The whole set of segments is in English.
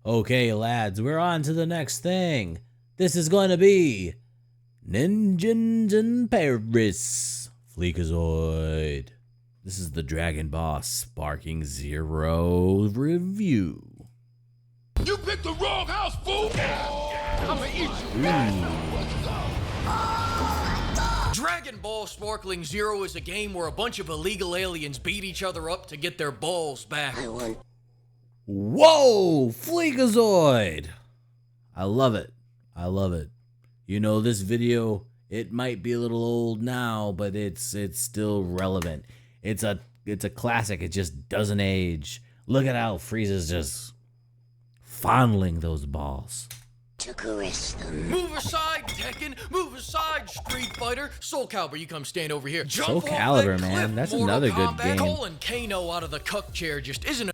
Okay, lads, we're on to the next thing. This is going to be Ningens in Paris. FLEEKAZOID. This is the Dragon Boss Sparking Zero review. You picked the wrong house, fool! I'ma eat you. Dragon Ball Sparkling Zero is a game where a bunch of illegal aliens beat each other up to get their balls back. Whoa! FLEEKAZOID! I love it. I love it. You know, this video, it might be a little old now, but it's still relevant. It's a classic. It just doesn't age. Look at how Frieza's just fondling those balls. Move aside, Tekken. Move aside, Street Fighter. Soul Calibur, you come stand over here. Jump Soul off Calibur, that man. cliff. That's Mortal another good Kombat. game. Colin Kano out of the cuck chair just isn't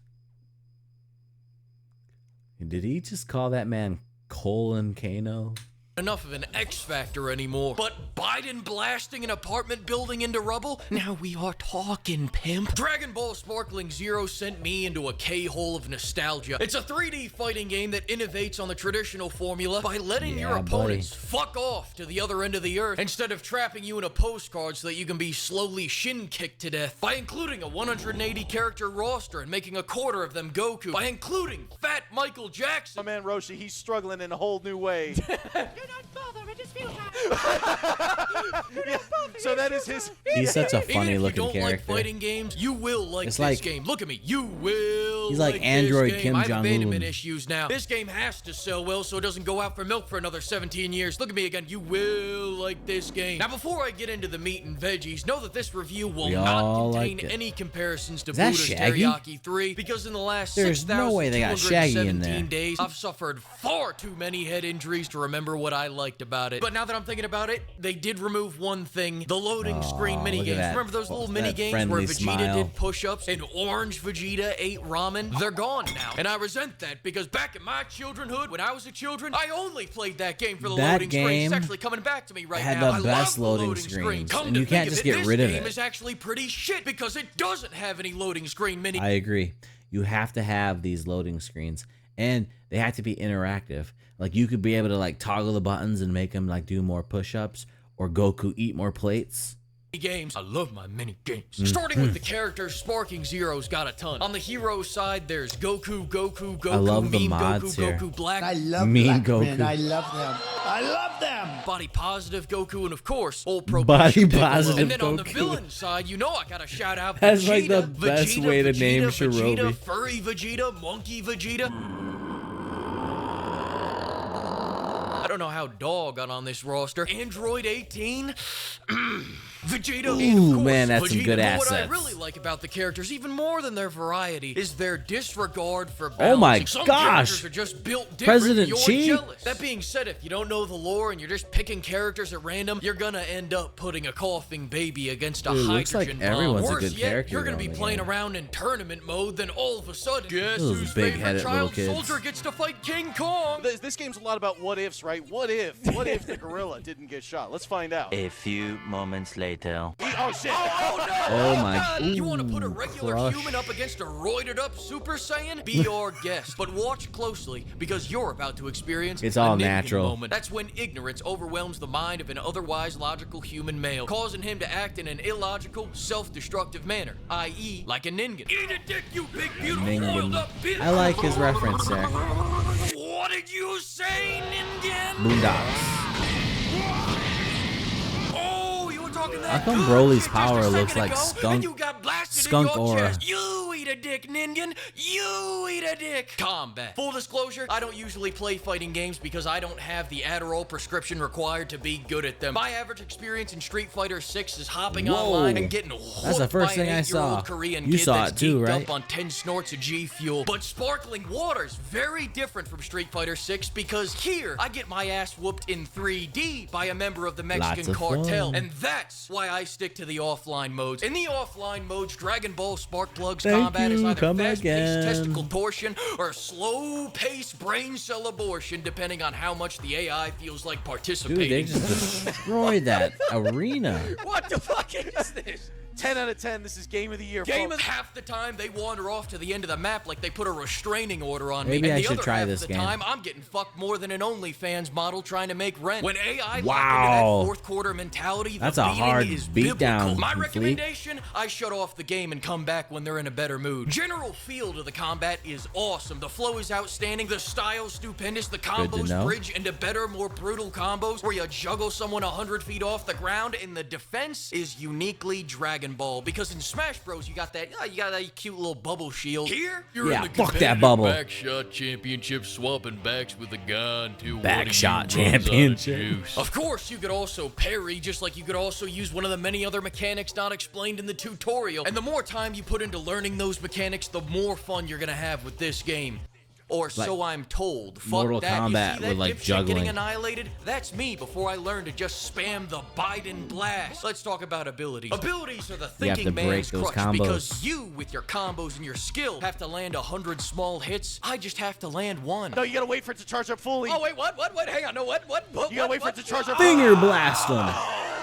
Did he just call that man Colin Kano? enough of an X factor anymore. But Biden blasting an apartment building into rubble? Now we are talking, pimp. Dragon Ball Sparkling Zero sent me into a K-hole of nostalgia. It's a 3D fighting game that innovates on the traditional formula by letting your opponents fuck off to the other end of the earth instead of trapping you in a postcard so that you can be slowly shin-kicked to death. By including a 180 character roster and making a quarter of them Goku. By including Fat Michael Jackson. My man Roshi, he's struggling in a whole new way. So that is his. He's such a funny Even if looking you don't character. like fighting games, you will like It's this like- game. Look at me. You will. He's like this Android game. Kim I have Jong-un. abandonment issues now. This game has to sell well so it doesn't go out for milk for another 17 years. Look at me again. You will like this game. Now, before I get into the meat and veggies, know that this review will We not all contain like it. any comparisons to Is that Buddha's Shaggy? Teriyaki 3 because in the last There's no way they got Shaggy in there. 6,217 days, I've suffered far too many head injuries to remember what I liked about it. But now that I'm thinking about it, they did remove one thing, the loading screen mini look at games. that. Remember those little That mini games where friendly Vegeta smile. did push-ups and orange Vegeta ate ramen? They're gone now. And I resent that because back in my childrenhood, when I was a children, I only played that game for the That loading screen. game It's actually coming back to me right had now. the I best love the loading screen. screens, Come and to you can't think just of it, get rid of this game it. is actually pretty shit because it doesn't have any loading screen mini. I agree. You have to have these loading screens, and they have to be interactive. Like, you could be able to like toggle the buttons and make them like do more push-ups, or Goku eat more plates. Games. I love my mini games. Starting with the characters, Sparking Zero's got a ton. On the hero side, there's Goku, I love the Meme mods Goku, here. Goku Black, I love Mean black Goku. men. I love them. I love them. Body Positive Goku, and of course, Old Pro Body Piccolo. Positive And then on the Goku. villain side, you know I gotta shout out That's Vegeta, like the best Vegeta, way to name Vegeta, Shirobi. Furry Vegeta, Monkey Vegeta. I don't know how Dog got on this roster. Android 18? Vegeta, Ooh, and of course, man, that's Vegeta. some good But what I assets. really like about the characters, even more than their variety, is their disregard for Oh my balance. Some gosh. characters are just built different. President You're Chi? jealous. That being said, if you don't know the lore and you're just picking characters at random, you're gonna end up putting a coughing baby against a Dude, looks like hydrogen bomb. everyone's a Worse good yet, character you're gonna though be in the playing game. around in tournament mode, then all of a sudden, guess Those whose big-headed favorite little child kids. soldier gets to fight King Kong? This game's a lot about what ifs, right? What if the gorilla didn't get shot? Let's find out. A few moments later. Oh shit! Oh no! Oh my. You want to put a Ooh, regular crush. human up against a roided up Super Saiyan? Be our guest, but watch closely because you're about to experience It's a all Ningen natural. moment. That's when ignorance overwhelms the mind of an otherwise logical human male, causing him to act in an illogical, self-destructive manner, i.e., like a Ningen. Eat a dick, you big beautiful Ningen. oiled up bitch! I like his reference there. What did you say, Ningen? Boondocks. Oh, you were talking that How come good Broly's shit power just a looks second like ago, skunk- and you got blasted skunk in your aura? chest. You eat a dick, Ningen. You eat a dick. Combat. Full disclosure, I don't usually play fighting games because I don't have the Adderall prescription required to be good at them. My average experience in Street Fighter 6 is hopping Whoa. online and getting whooped That's the first by thing I an 8-year-old saw. Korean You kid saw that's it too, geeked right? up on 10 snorts of G Fuel. But Sparkling Water's very different from Street Fighter 6 because here I get my ass whooped in 3D by a member of the Mexican Lots of cartel. fun. And that's why I stick to the offline modes. In the offline modes, Dragon Ball Spark Plugs Thank combat is you, either come fast-paced again. testicle torsion or slow-paced brain cell abortion, depending on how much the AI feels like Dude, participating. they just destroyed that arena. What the fuck is this? 10 out of 10. This is game of the year. Game folks. of half the time they wander off to the end of the map like they put a restraining order on Maybe me. And I the should other try half this of the game. time I'm getting fucked more than an OnlyFans model trying to make rent. When AI lock into Wow. that fourth quarter mentality, That's the a beating hard is beatdown, biblical. My Fleek. recommendation, I shut off the game and come back when they're in a better mood. General feel to the combat is awesome. The flow is outstanding. The style's stupendous. The combos know. bridge into better, more brutal combos where you juggle someone 100 feet off the ground, and the defense is uniquely Dragon Ball, because in Smash Bros you got that cute little bubble shield. Here, you're Yeah, in the fuck that competitive bubble. backshot championship, swapping backs with a guy until one of you Backshot runs out of championship. juice. Of course, you could also parry, just like you could also use one of the many other mechanics not explained in the tutorial. And the more time you put into learning those mechanics, the more fun you're gonna have with this game. Or so I'm told. Fuck Mortal that. Kombat You see that with, like, dipshit juggling. getting annihilated? That's me before I learned to just spam the Biden blast. Let's talk about abilities. Abilities are the You have to thinking break man's those crutch, combos. because you, with your combos and your skill, have to land 100 small hits. I just have to land one. No, you gotta wait for it to charge up fully. Oh, wait, what? Hang on, no, what? You gotta wait for it to charge up. Finger blast him.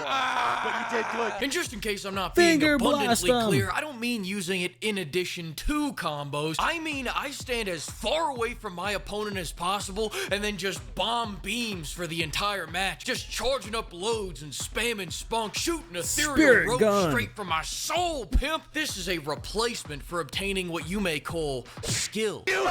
But you did good. And just in case I'm not being Finger blast abundantly 'em. clear, I don't mean using it in addition to combos. I mean I stand as far away from my opponent as possible and then just bomb beams for the entire match. Just charging up loads and spamming spunk, shooting ethereal Spirit rope gun. straight from my soul, pimp. This is a replacement for obtaining what you may call skill. No,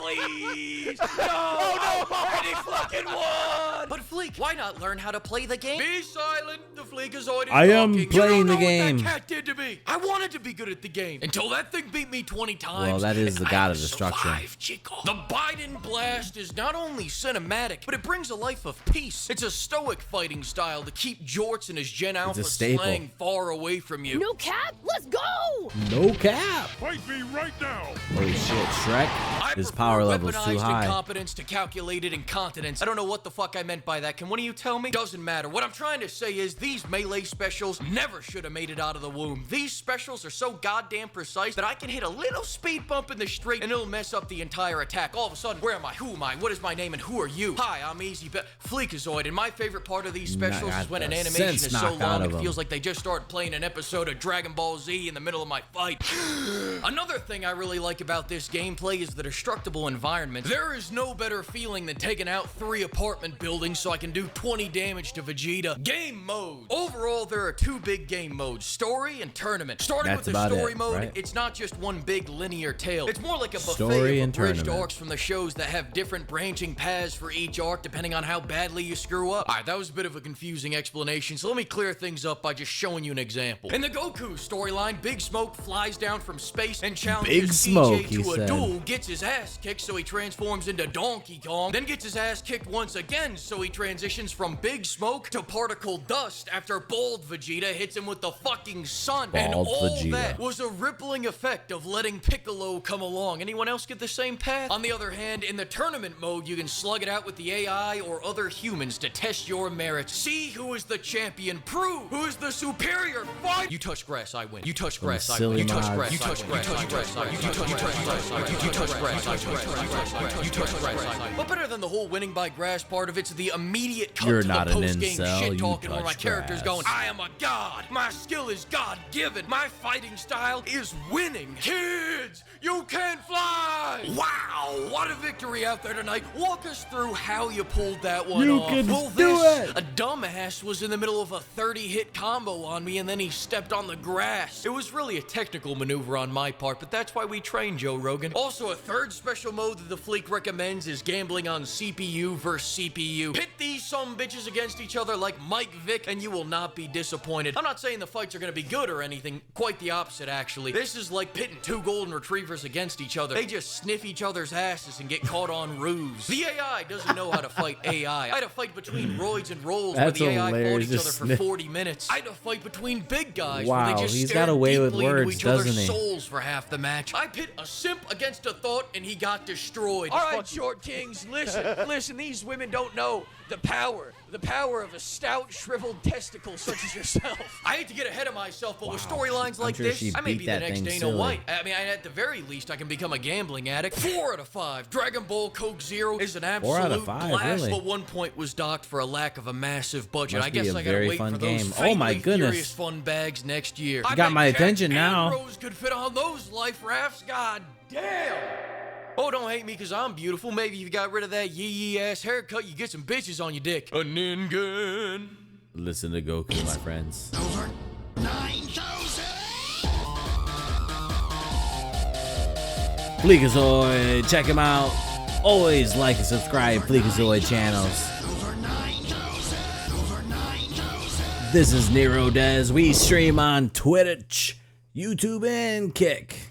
please. No, I already fucking won. But Fleek, why not learn how to play the game? Be silent. The FLEEKAZOID is I am talking. playing You don't the know game. What that cat did to me. I wanted to be good at the game until that thing beat me 20 times. Well, that is and the I god had of to destruction. survive, Chico. The Biden blast is not only cinematic, but it brings a life of peace. It's a stoic fighting style to keep Jorts and his Gen Alpha staple. slang far away from you. No cap, let's go! No cap. Fight me right now. Holy shit, Shrek. I His prefer power level's too weaponized high. incompetence to calculated incontinence. I don't know what the fuck I meant by that. Can one of you tell me? Doesn't matter. What I'm trying to say is these melee specials never should have made it out of the womb. These specials are so goddamn precise that I can hit a little speed bump in the straight and it'll mess up the entire attack. All of a sudden, where am I? Who am I? What is my name and who are you? Hi, I'm Easy FLEEKAZOID, and my favorite part of these specials Got is when an the animation sense is so knocked out long of it 'em. feels like they just started playing an episode of Dragon Ball Z in the middle of my fight. Another thing I really like about this gameplay is the destructible environment. There is no better feeling than taking out 3 apartment buildings so I can do 20 damage to Vegeta. Game mode. Overall, there are 2 big game modes, story and tournament. Starting That's with the about story it, mode, right? it's not just one big linear tale. It's more like a buffet Story of and abridged tournament. arcs from the shows that have different branching paths for each arc depending on how badly you screw up. Alright, that was a bit of a confusing explanation, so let me clear things up by just showing you an example. In the Goku storyline, Big Smoke flies down from space and challenges Big Smoke, CJ he to a said. duel, gets his ass kicked so he transforms into Donkey Kong, then gets his ass kicked once again so he transitions from Big Smoke to Particle Dust after Bald Vegeta hits him with the fucking sun. And Bald all Vegeta. that was a rippling effect of letting Piccolo come along. Anyone else get the same path? On the other hand, in the tournament mode, you can slug it out with the AI or other humans to test your merits. See who is the champion. Prove who is the superior. Fight! You touch grass, I win. You touch grass, I silly win. You touch mods. grass, you touch grass, you touch grass, you touch grass, you touch grass, you touch grass, you touch grass. But better than the whole winning by grass part of it's the immediate cut You're to not the an post-game incel, shit you talking where my touch character's grass. going, I am a god. My skill is God-given. My fighting style is winning. Kids, you can fly. Wow, what a victory out there tonight. Walk us through how you pulled that one You off. can Well, do this, it. a dumbass was in the middle of a 30-hit combo on me and then he stepped on the grass. It was really a technical maneuver on my part, but that's why we train Joe Rogan. Also, a third special mode that the Fleek recommends is gambling on CPU versus CPU. Pit these sumbitches against each other like Mike Vick and you will not be disappointed. I'm not saying the fights are going to be good or anything, quite the opposite actually. This is like pitting 2 golden retrievers against each other. They just sniff each other's asses and get caught on roofs. The AI doesn't know how to fight AI. I had a fight between roids and rolls That's where the AI fought hilarious, each other just for sniff. 40 minutes. I had a fight between big guys where Wow, they just he's stared got a way with deeply into words, each other's doesn't he? souls for half the match. I pit a simp against a thought and he got destroyed. All right, short kings, listen, these women don't know The power of a stout, shriveled testicle such as yourself. I hate to get ahead of myself, but with storylines like sure this, she I may beat be the that next thing Dana silly. White. I mean, at the very least, I can become a gambling addict. 4 out of 5. Dragon Ball Coke Zero is an 4 absolute out of 5, blast, really? but 1 point was docked for a lack of a massive budget. Must I guess be a I gotta very wait fun for those game. Oh my fatally goodness. furious fun bags next year. You I got bet my Jack attention and now. Rose could fit on those life rafts. God damn. Oh, don't hate me because I'm beautiful. Maybe if you got rid of that yee ass haircut, you get some bitches on your dick. A Ningen. Listen to Goku, my friends. Over 9,000. FLEEKAZOID, check him out. Always like and subscribe FLEEKAZOID channels. Over 9,000. Over 9,000. This is Neuro Des. We stream on Twitch, YouTube, and Kick.